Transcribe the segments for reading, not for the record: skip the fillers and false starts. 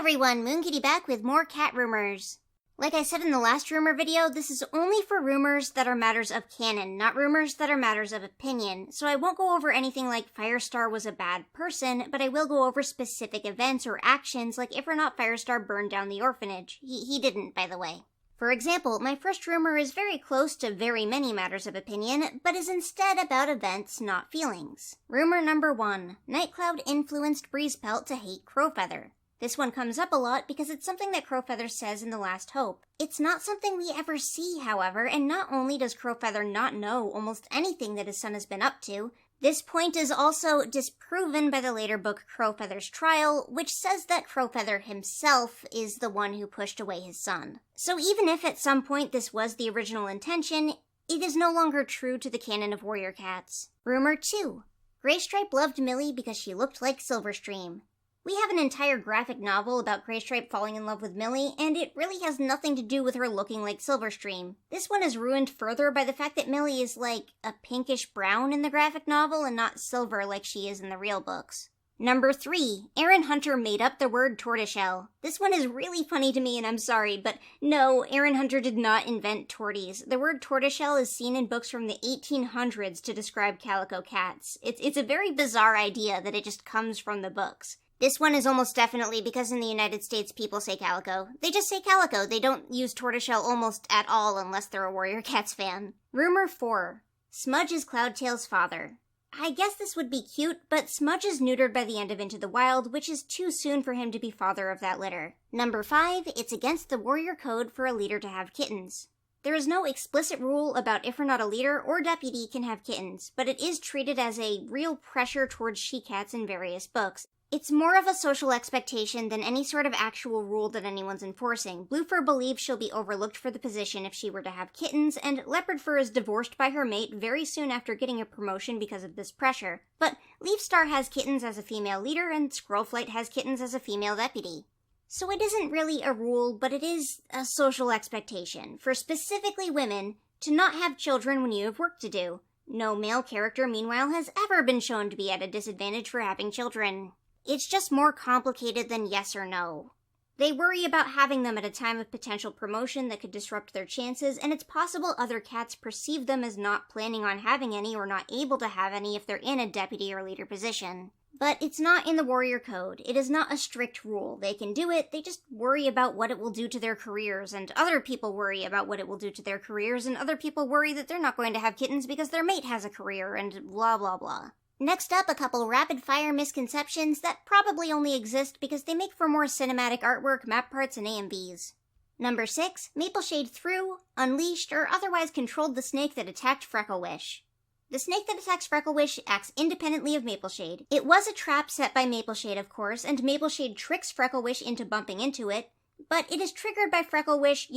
everyone, Moonkitty back with more cat rumors. Like I said in the last rumor video, this is only for rumors that are matters of canon, not rumors that are matters of opinion. So I won't go over anything like Firestar was a bad person, but I will go over specific events or actions like if or not Firestar burned down the orphanage. He didn't, by the way. For example, my first rumor is very close to very many matters of opinion, but is instead about events, not feelings. Rumor number 1. Nightcloud influenced Breezepelt to hate Crowfeather. This one comes up a lot because it's something that Crowfeather says in The Last Hope. It's not something we ever see, however, and not only does Crowfeather not know almost anything that his son has been up to, this point is also disproven by the later book Crowfeather's Trial, which says that Crowfeather himself is the one who pushed away his son. So even if at some point this was the original intention, it is no longer true to the canon of warrior cats. Rumor 2. Graystripe loved Millie because she looked like Silverstream. We have an entire graphic novel about Graystripe falling in love with Millie, and it really has nothing to do with her looking like Silverstream. This one is ruined further by the fact that Millie is like a pinkish brown in the graphic novel and not silver like she is in the real books. Number 3. Aaron Hunter made up the word tortoiseshell. This one is really funny to me and I'm sorry, but no, Aaron Hunter did not invent torties. The word tortoiseshell is seen in books from the 1800s to describe calico cats. It's a very bizarre idea that it just comes from the books. This one is almost definitely because in the United States people say calico. They just say calico. They don't use tortoiseshell almost at all unless they're a Warrior Cats fan. Rumor 4. Smudge is Cloudtail's father. I guess this would be cute, but Smudge is neutered by the end of Into the Wild, which is too soon for him to be father of that litter. Number 5. It's against the warrior code for a leader to have kittens. There is no explicit rule about if or not a leader or deputy can have kittens, but it is treated as a real pressure towards she-cats in various books. It's more of a social expectation than any sort of actual rule that anyone's enforcing. Bluefur believes she'll be overlooked for the position if she were to have kittens, and Leopardfur is divorced by her mate very soon after getting a promotion because of this pressure. But Leafstar has kittens as a female leader, and Squirrelflight has kittens as a female deputy. So it isn't really a rule, but it is a social expectation for specifically women to not have children when you have work to do. No male character, meanwhile, has ever been shown to be at a disadvantage for having children. It's just more complicated than yes or no. They worry about having them at a time of potential promotion that could disrupt their chances, and it's possible other cats perceive them as not planning on having any or not able to have any if they're in a deputy or leader position. But it's not in the warrior code. It is not a strict rule. They can do it, they just worry about what it will do to their careers, and other people worry about what it will do to their careers, and other people worry that they're not going to have kittens because their mate has a career, and blah blah blah. Next up, a couple rapid-fire misconceptions that probably only exist because they make for more cinematic artwork, map parts, and AMVs. Number 6. Mapleshade threw, unleashed, or otherwise controlled the snake that attacked Frecklewish. The snake that attacks Frecklewish acts independently of Mapleshade. It was a trap set by Mapleshade, of course, and Mapleshade tricks Frecklewish into bumping into it, but it is triggered by Frecklewish,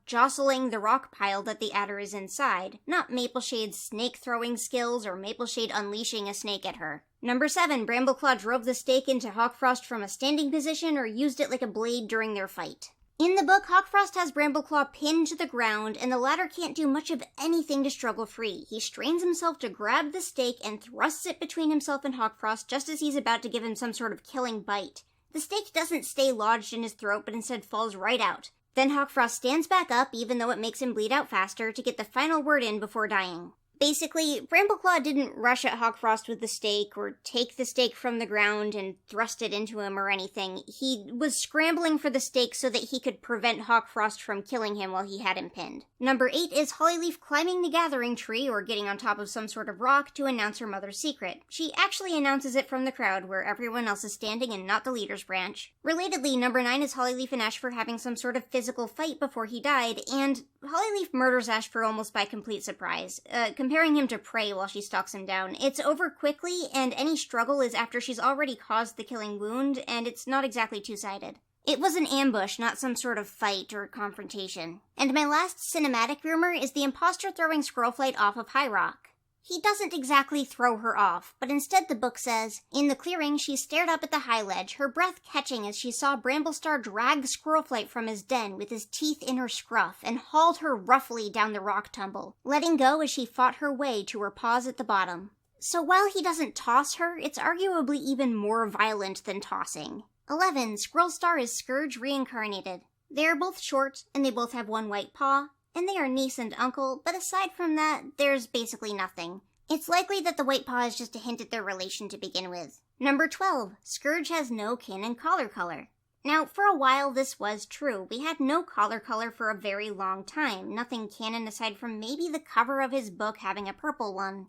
jostling the rock pile that the adder is inside, not Mapleshade's snake-throwing skills or Mapleshade unleashing a snake at her. Number 7. Brambleclaw drove the stake into Hawkfrost from a standing position or used it like a blade during their fight. In the book, Hawkfrost has Brambleclaw pinned to the ground, and the latter can't do much of anything to struggle free. He strains himself to grab the stake and thrusts it between himself and Hawkfrost just as he's about to give him some sort of killing bite. The stake doesn't stay lodged in his throat, but instead falls right out. Then Hawkfrost stands back up, even though it makes him bleed out faster, to get the final word in before dying. Basically, Brambleclaw didn't rush at Hawkfrost with the stake, or take the stake from the ground and thrust it into him or anything. He was scrambling for the stake so that he could prevent Hawkfrost from killing him while he had him pinned. Number 8 is Hollyleaf climbing the gathering tree, or getting on top of some sort of rock, to announce her mother's secret. She actually announces it from the crowd, where everyone else is standing and not the leader's branch. Relatedly, number 9 is Hollyleaf and Ashfur having some sort of physical fight before he died, and Hollyleaf murders Ashfur almost by complete surprise, comparing him to prey while she stalks him down. It's over quickly, and any struggle is after she's already caused the killing wound, and it's not exactly two-sided. It was an ambush, not some sort of fight or confrontation. And my last cinematic rumor is the imposter throwing Squirrelflight off of High Rock. He doesn't exactly throw her off, but instead the book says, in the clearing she stared up at the high ledge, her breath catching as she saw Bramblestar drag Squirrelflight from his den with his teeth in her scruff and hauled her roughly down the rock tumble, letting go as she fought her way to her paws at the bottom. So while he doesn't toss her, it's arguably even more violent than tossing. 11. Squirrelstar is Scourge reincarnated. They are both short, and they both have one white paw, and they are niece and uncle, but aside from that, there's basically nothing. It's likely that the white paw is just a hint at their relation to begin with. Number 12. Scourge has no canon collar color. Now, for a while this was true. We had no collar color for a very long time, nothing canon aside from maybe the cover of his book having a purple one.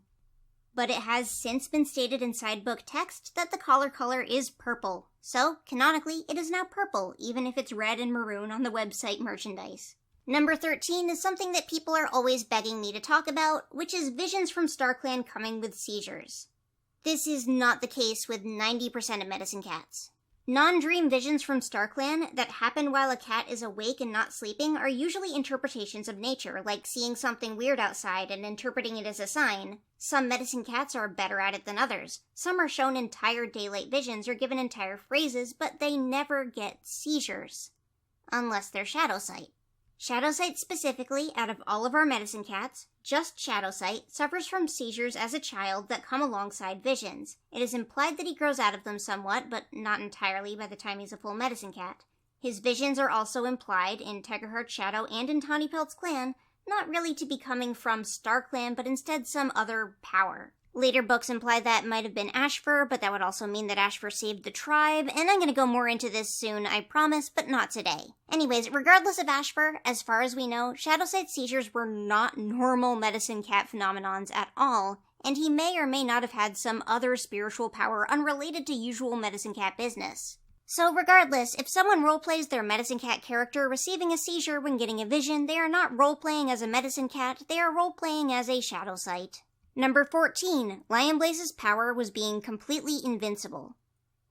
But it has since been stated inside book text that the collar color is purple. So, canonically, it is now purple, even if it's red and maroon on the website merchandise. Number 13 is something that people are always begging me to talk about, which is visions from StarClan coming with seizures. This is not the case with 90% of medicine cats. Non-dream visions from StarClan that happen while a cat is awake and not sleeping are usually interpretations of nature, like seeing something weird outside and interpreting it as a sign. Some medicine cats are better at it than others. Some are shown entire daylight visions or given entire phrases, but they never get seizures. Unless they're Shadowsight. Shadowsight specifically, out of all of our medicine cats, just Shadowsight suffers from seizures as a child that come alongside visions. It is implied that he grows out of them somewhat, but not entirely by the time he's a full medicine cat. His visions are also implied in Tegerheart Shadow and in Tawny Pelt's clan, not really to be coming from StarClan, but instead some other power. Later books imply that might have been Ashfur, but that would also mean that Ashfur saved the tribe, and I'm gonna go more into this soon, I promise, but not today. Anyways, regardless of Ashfur, as far as we know, Shadowsight seizures were not normal medicine cat phenomenons at all, and he may or may not have had some other spiritual power unrelated to usual medicine cat business. So regardless, if someone roleplays their medicine cat character receiving a seizure when getting a vision, they are not roleplaying as a medicine cat, they are roleplaying as a Shadowsight. Number 14. Lionblaze's power was being completely invincible.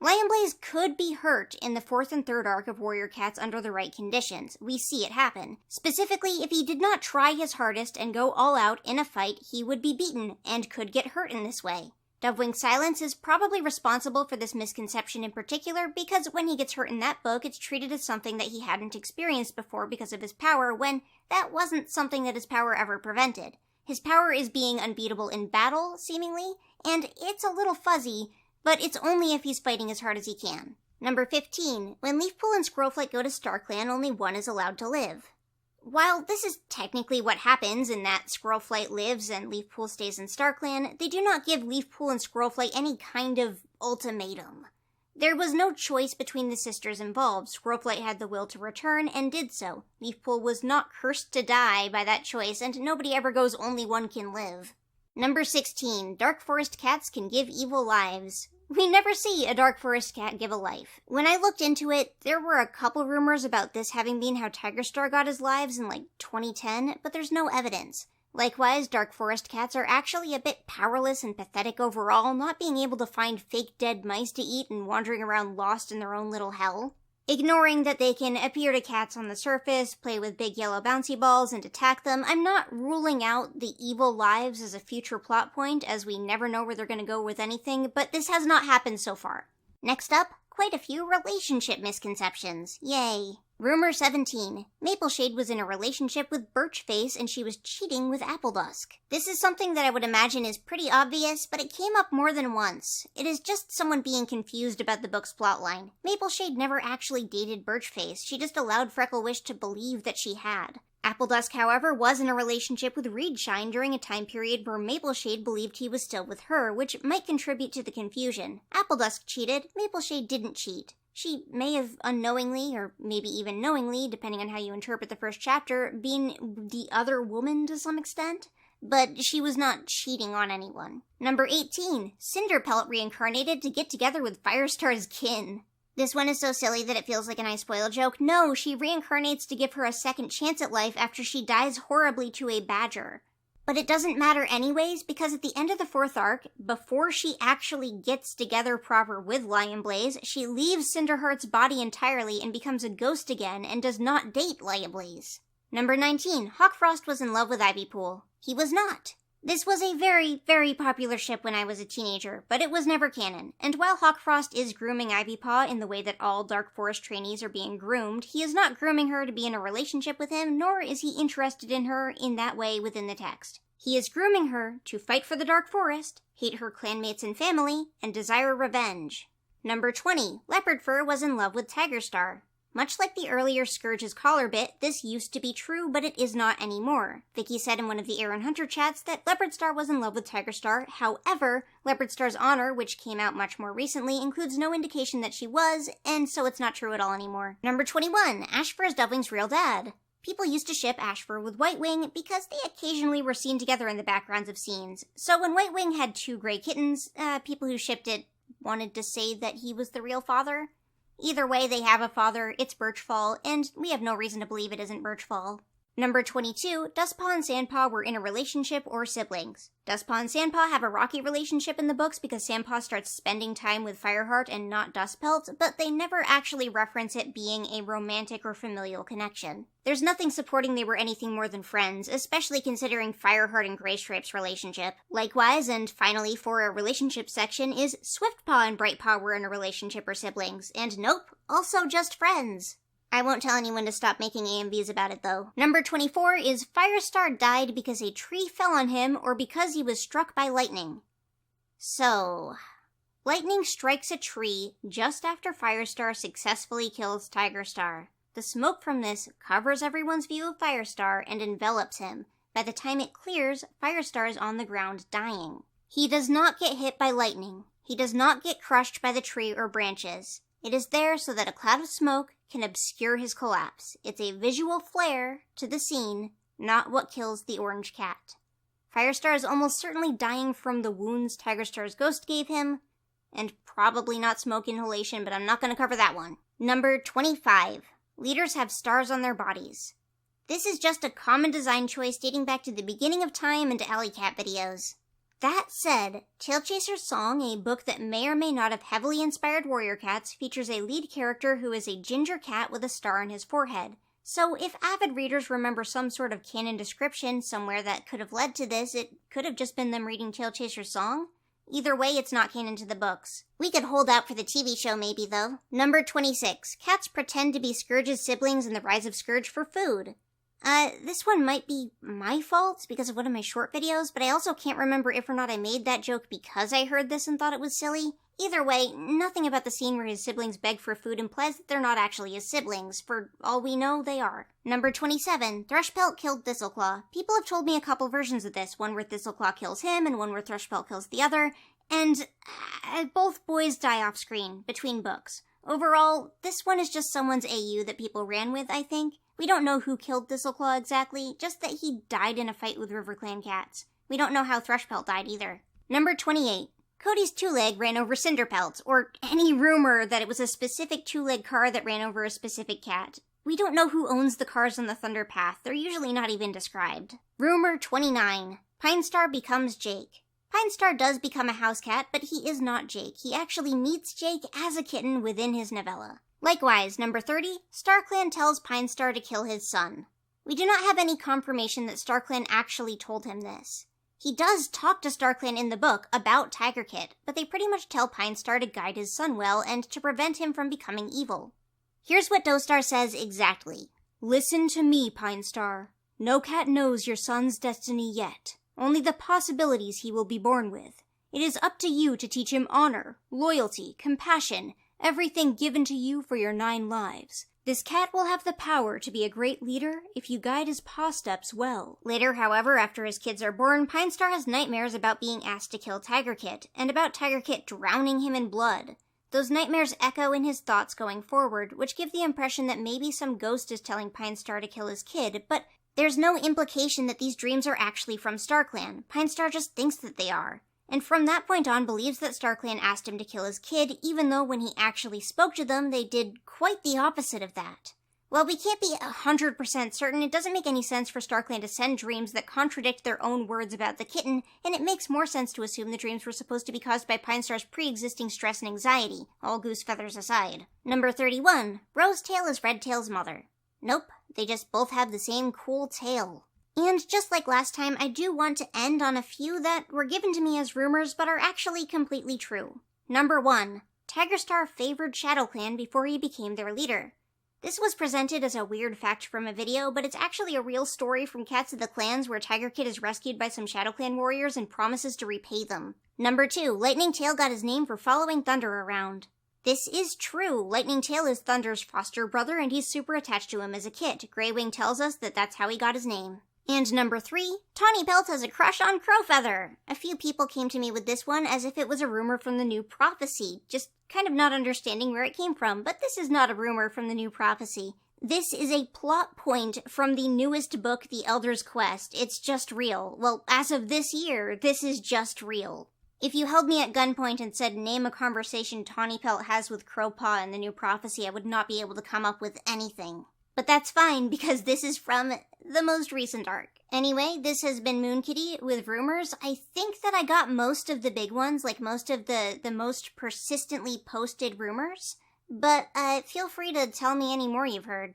Lionblaze could be hurt in the 4th and 3rd arc of Warrior Cats under the right conditions. We see it happen. Specifically, if he did not try his hardest and go all out in a fight, he would be beaten, and could get hurt in this way. Dovewing Silence is probably responsible for this misconception in particular, because when he gets hurt in that book, it's treated as something that he hadn't experienced before because of his power, when that wasn't something that his power ever prevented. His power is being unbeatable in battle, seemingly, and it's a little fuzzy, but it's only if he's fighting as hard as he can. Number 15. When Leafpool and Squirrelflight go to StarClan, only one is allowed to live. While this is technically what happens in that Squirrelflight lives and Leafpool stays in StarClan, they do not give Leafpool and Squirrelflight any kind of ultimatum. There was no choice between the sisters involved. Squirrelflight had the will to return and did so. Leafpool was not cursed to die by that choice, and nobody ever goes only one can live. Number 16. Dark Forest cats can give evil lives. We never see a Dark Forest cat give a life. When I looked into it, there were a couple rumors about this having been how Tigerstar got his lives in 2010, but there's no evidence. Likewise, Dark Forest cats are actually a bit powerless and pathetic overall, not being able to find fake dead mice to eat and wandering around lost in their own little hell. Ignoring that they can appear to cats on the surface, play with big yellow bouncy balls, and attack them, I'm not ruling out the evil lives as a future plot point, as we never know where they're going to go with anything, but this has not happened so far. Next up, quite a few relationship misconceptions. Yay. Rumor 17. Mapleshade was in a relationship with Birchface and she was cheating with Appledusk. This is something that I would imagine is pretty obvious, but it came up more than once. It is just someone being confused about the book's plotline. Mapleshade never actually dated Birchface, she just allowed Frecklewish to believe that she had. Appledusk, however, was in a relationship with Reedshine during a time period where Mapleshade believed he was still with her, which might contribute to the confusion. Appledusk cheated, Mapleshade didn't cheat. She may have unknowingly, or maybe even knowingly, depending on how you interpret the first chapter, been the other woman to some extent, but she was not cheating on anyone. Number 18. Cinderpelt reincarnated to get together with Firestar's kin. This one is so silly that it feels like an I spoil joke. No, she reincarnates to give her a second chance at life after she dies horribly to a badger. But it doesn't matter anyways, because at the end of the 4th arc, before she actually gets together proper with Lionblaze, she leaves Cinderheart's body entirely and becomes a ghost again and does not date Lionblaze. Number 19. Hawkfrost was in love with Ivypool. He was not. This was a very, very popular ship when I was a teenager, but it was never canon. And while Hawkfrost is grooming Ivypaw in the way that all Dark Forest trainees are being groomed, he is not grooming her to be in a relationship with him, nor is he interested in her in that way within the text. He is grooming her to fight for the Dark Forest, hate her clanmates and family, and desire revenge. Number 20. Leopard Fur was in love with Tiger Star. Much like the earlier Scourge's collar bit, this used to be true, but it is not anymore. Vicky said in one of the Aaron Hunter chats that Leopard Star was in love with Tiger Star. However, Leopard Star's honor, which came out much more recently, includes no indication that she was, and so it's not true at all anymore. Number 21. Ash Fur is Dovewing's real dad. People used to ship Ash Fur with White Wing because they occasionally were seen together in the backgrounds of scenes. So when White Wing had 2 gray kittens, people who shipped it wanted to say that he was the real father. Either way, they have a father, it's Birchfall, and we have no reason to believe it isn't Birchfall. Number 22, Dustpaw and Sandpaw were in a relationship or siblings. Dustpaw and Sandpaw have a rocky relationship in the books because Sandpaw starts spending time with Fireheart and not Dustpelt, but they never actually reference it being a romantic or familial connection. There's nothing supporting they were anything more than friends, especially considering Fireheart and Graystripe's relationship. Likewise, and finally for a relationship section, is Swiftpaw and Brightpaw were in a relationship or siblings, and nope, also just friends. I won't tell anyone to stop making AMVs about it, though. Number 24 is Firestar died because a tree fell on him or because he was struck by lightning. So, lightning strikes a tree just after Firestar successfully kills Tigerstar. The smoke from this covers everyone's view of Firestar and envelops him. By the time it clears, Firestar is on the ground dying. He does not get hit by lightning. He does not get crushed by the tree or branches. It is there so that a cloud of smoke can obscure his collapse. It's a visual flair to the scene, not what kills the orange cat. Firestar is almost certainly dying from the wounds Tigerstar's ghost gave him, and probably not smoke inhalation, but I'm not going to cover that one. Number 25. Leaders have stars on their bodies. This is just a common design choice dating back to the beginning of time and Alley Cat videos. That said, Tailchaser's Song, a book that may or may not have heavily inspired Warrior Cats, features a lead character who is a ginger cat with a star on his forehead. So if avid readers remember some sort of canon description somewhere that could have led to this, it could have just been them reading Tailchaser's Song. Either way, it's not canon to the books. We could hold out for the TV show maybe, though. Number 26. Cats pretend to be Scourge's siblings in The Rise of Scourge for food. This one might be my fault because of one of my short videos, but I also can't remember if or not I made that joke because I heard this and thought it was silly. Either way, nothing about the scene where his siblings beg for food implies that they're not actually his siblings. For all we know, they are. Number 27. Thrushpelt killed Thistleclaw. People have told me a couple versions of this, one where Thistleclaw kills him and one where Thrushpelt kills the other, and both boys die off screen between books. Overall, this one is just someone's AU that people ran with, I think. We don't know who killed Thistleclaw exactly, just that he died in a fight with RiverClan cats. We don't know how Thrushpelt died either. Number 28. Cody's two-leg ran over Cinderpelt, or any rumor that it was a specific two-leg car that ran over a specific cat. We don't know who owns the cars on the Thunder Path. They're usually not even described. Rumor 29. Pinestar becomes Jake. Pinestar does become a house cat, but he is not Jake. He actually meets Jake as a kitten within his novella. Likewise, number 30, StarClan tells Pinestar to kill his son. We do not have any confirmation that StarClan actually told him this. He does talk to StarClan in the book about Tiger Kit, but they pretty much tell Pinestar to guide his son well and to prevent him from becoming evil. Here's what Dostar says exactly. Listen to me, Pinestar. No cat knows your son's destiny yet, only the possibilities he will be born with. It is up to you to teach him honor, loyalty, compassion, everything given to you for your 9 lives. This cat will have the power to be a great leader if you guide his paw steps well. Later, however, after his kids are born, Pinestar has nightmares about being asked to kill Tiger Kit, and about Tiger Kit drowning him in blood. Those nightmares echo in his thoughts going forward, which give the impression that maybe some ghost is telling Pinestar to kill his kid, but there's no implication that these dreams are actually from StarClan. Pinestar just thinks that they are. And from that point on believes that StarClan asked him to kill his kid, even though when he actually spoke to them, they did quite the opposite of that. While we can't be 100% certain, it doesn't make any sense for StarClan to send dreams that contradict their own words about the kitten, and it makes more sense to assume the dreams were supposed to be caused by Pinestar's pre-existing stress and anxiety, all goose feathers aside. Number 31. Rosetail is Redtail's mother. Nope, they just both have the same cool tail. And just like last time, I do want to end on a few that were given to me as rumors but are actually completely true. Number 1. Tigerstar favored ShadowClan before he became their leader. This was presented as a weird fact from a video, but it's actually a real story from Cats of the Clans where Tiger Kit is rescued by some ShadowClan warriors and promises to repay them. Number 2. Lightning Tail got his name for following Thunder around. This is true. Lightning Tail is Thunder's foster brother, and he's super attached to him as a kid. Greywing tells us that that's how he got his name. And number 3, Tawny Pelt has a crush on Crowfeather. A few people came to me with this one as if it was a rumor from the New Prophecy, just kind of not understanding where it came from, but this is not a rumor from the New Prophecy. This is a plot point from the newest book, The Elder's Quest. It's just real. Well, as of this year, this is just real. If you held me at gunpoint and said, name a conversation Tawny Pelt has with Crowpaw in the New Prophecy, I would not be able to come up with anything. But that's fine, because this is from the most recent arc. Anyway, this has been Moon Kitty with rumors. I think that I got most of the big ones, like most of the most persistently posted rumors. But feel free to tell me any more you've heard.